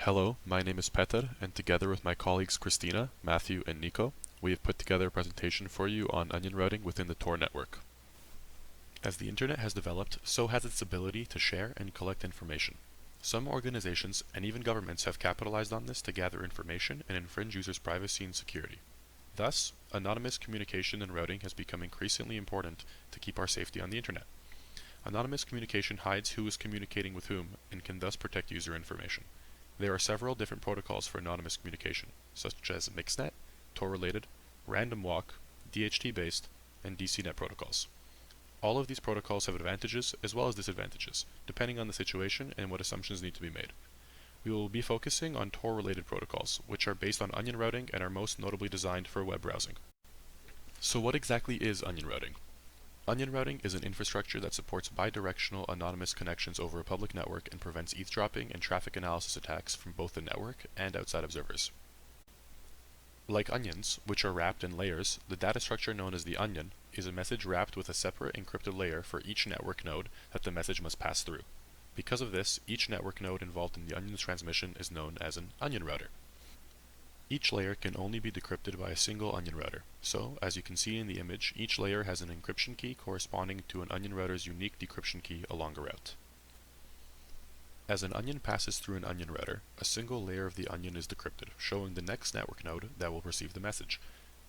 Hello, my name is Petar, and together with my colleagues Christina, Matthew, and Nico, we have put together a presentation for you on onion routing within the Tor network. As the internet has developed, so has its ability to share and collect information. Some organizations and even governments have capitalized on this to gather information and infringe users' privacy and security. Thus, anonymous communication and routing has become increasingly important to keep our safety on the internet. Anonymous communication hides who is communicating with whom and can thus protect user information. There are several different protocols for anonymous communication, such as MixNet, Tor-related, Random Walk, DHT-based, and DCNet protocols. All of these protocols have advantages as well as disadvantages, depending on the situation and what assumptions need to be made. We will be focusing on Tor-related protocols, which are based on onion routing and are most notably designed for web browsing. So what exactly is onion routing? Onion routing is an infrastructure that supports bidirectional anonymous connections over a public network and prevents eavesdropping and traffic analysis attacks from both the network and outside observers. Like onions, which are wrapped in layers, the data structure known as the onion is a message wrapped with a separate encrypted layer for each network node that the message must pass through. Because of this, each network node involved in the onion's transmission is known as an onion router. Each layer can only be decrypted by a single onion router, so, as you can see in the image, each layer has an encryption key corresponding to an onion router's unique decryption key along a route. As an onion passes through an onion router, a single layer of the onion is decrypted, showing the next network node that will receive the message.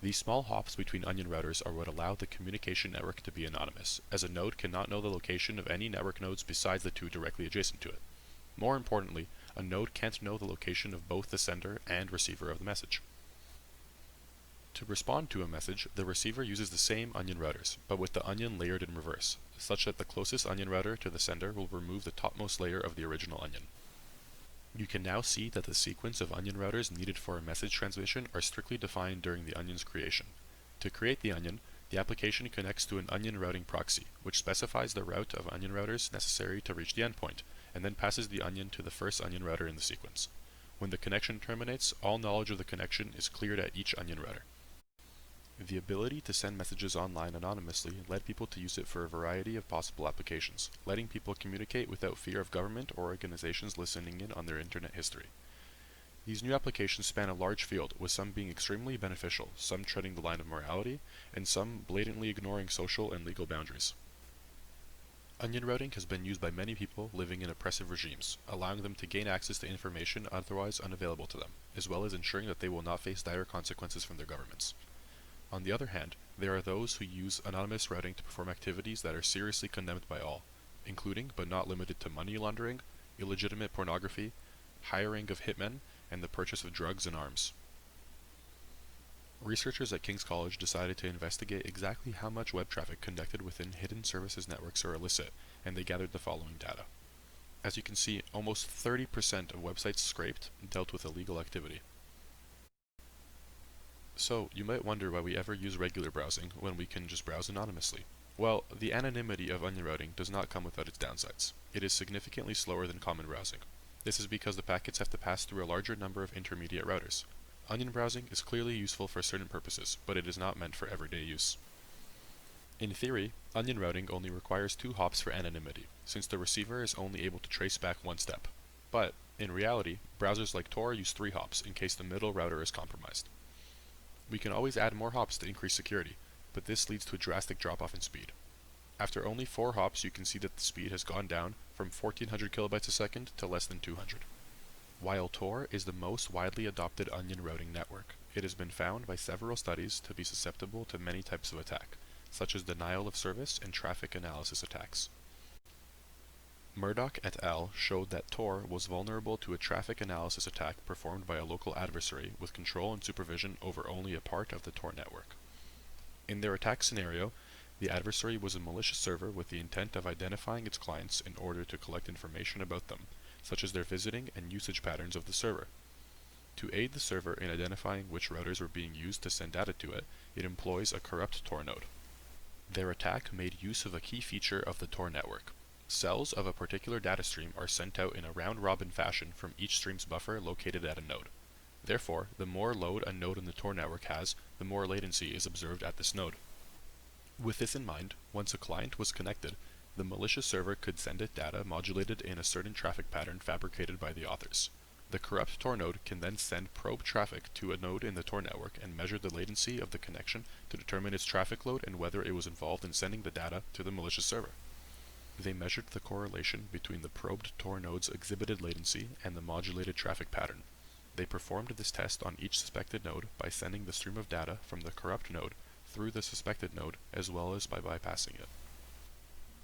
These small hops between onion routers are what allow the communication network to be anonymous, as a node cannot know the location of any network nodes besides the two directly adjacent to it. More importantly, a node can't know the location of both the sender and receiver of the message. To respond to a message, the receiver uses the same onion routers, but with the onion layered in reverse, such that the closest onion router to the sender will remove the topmost layer of the original onion. You can now see that the sequence of onion routers needed for a message transmission are strictly defined during the onion's creation. To create the onion, the application connects to an onion routing proxy, which specifies the route of onion routers necessary to reach the endpoint, and then passes the onion to the first onion router in the sequence. When the connection terminates, all knowledge of the connection is cleared at each onion router. The ability to send messages online anonymously led people to use it for a variety of possible applications, letting people communicate without fear of government or organizations listening in on their internet history. These new applications span a large field, with some being extremely beneficial, some treading the line of morality, and some blatantly ignoring social and legal boundaries. Onion routing has been used by many people living in oppressive regimes, allowing them to gain access to information otherwise unavailable to them, as well as ensuring that they will not face dire consequences from their governments. On the other hand, there are those who use anonymous routing to perform activities that are seriously condemned by all, including but not limited to money laundering, illegitimate pornography, hiring of hitmen, and the purchase of drugs and arms. Researchers at King's College decided to investigate exactly how much web traffic conducted within hidden services networks are illicit, and they gathered the following data. As you can see, almost 30% of websites scraped dealt with illegal activity. So, you might wonder why we ever use regular browsing when we can just browse anonymously. Well, the anonymity of onion routing does not come without its downsides. It is significantly slower than common browsing. This is because the packets have to pass through a larger number of intermediate routers. Onion browsing is clearly useful for certain purposes, but it is not meant for everyday use. In theory, onion routing only requires 2 hops for anonymity, since the receiver is only able to trace back 1 step. But, in reality, browsers like Tor use 3 hops in case the middle router is compromised. We can always add more hops to increase security, but this leads to a drastic drop-off in speed. After only 4 hops, you can see that the speed has gone down from 1400 kilobytes a second to less than 200. While Tor is the most widely adopted onion routing network, it has been found by several studies to be susceptible to many types of attack, such as denial of service and traffic analysis attacks. Murdoch et al. Showed that Tor was vulnerable to a traffic analysis attack performed by a local adversary with control and supervision over only a part of the Tor network. In their attack scenario, the adversary was a malicious server with the intent of identifying its clients in order to collect information about them, such as their visiting and usage patterns of the server. To aid the server in identifying which routers were being used to send data to it, it employs a corrupt Tor node. Their attack made use of a key feature of the Tor network. Cells of a particular data stream are sent out in a round-robin fashion from each stream's buffer located at a node. Therefore, the more load a node in the Tor network has, the more latency is observed at this node. With this in mind, once a client was connected, the malicious server could send it data modulated in a certain traffic pattern fabricated by the authors. The corrupt Tor node can then send probe traffic to a node in the Tor network and measure the latency of the connection to determine its traffic load and whether it was involved in sending the data to the malicious server. They measured the correlation between the probed Tor node's exhibited latency and the modulated traffic pattern. They performed this test on each suspected node by sending the stream of data from the corrupt node through the suspected node as well as by bypassing it.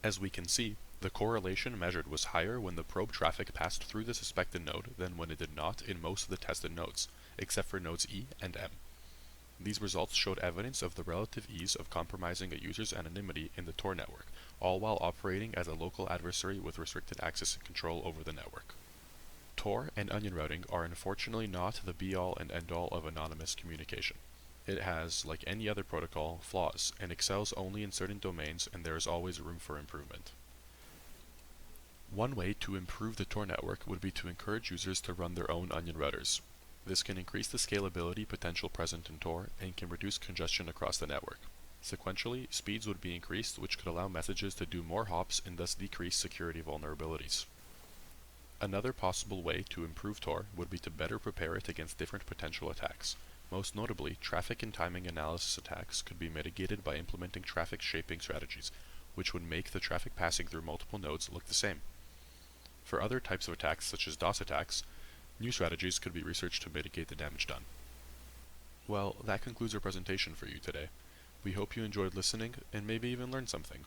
As we can see, the correlation measured was higher when the probe traffic passed through the suspected node than when it did not in most of the tested nodes, except for nodes E and M. These results showed evidence of the relative ease of compromising a user's anonymity in the Tor network, all while operating as a local adversary with restricted access and control over the network. Tor and onion routing are unfortunately not the be-all and end-all of anonymous communication. It has, like any other protocol, flaws, and excels only in certain domains, and there is always room for improvement. One way to improve the Tor network would be to encourage users to run their own onion routers. This can increase the scalability potential present in Tor and can reduce congestion across the network. Sequentially, speeds would be increased, which could allow messages to do more hops and thus decrease security vulnerabilities. Another possible way to improve Tor would be to better prepare it against different potential attacks. Most notably, traffic and timing analysis attacks could be mitigated by implementing traffic shaping strategies, which would make the traffic passing through multiple nodes look the same. For other types of attacks, such as DOS attacks, new strategies could be researched to mitigate the damage done. Well, that concludes our presentation for you today. We hope you enjoyed listening and maybe even learned something.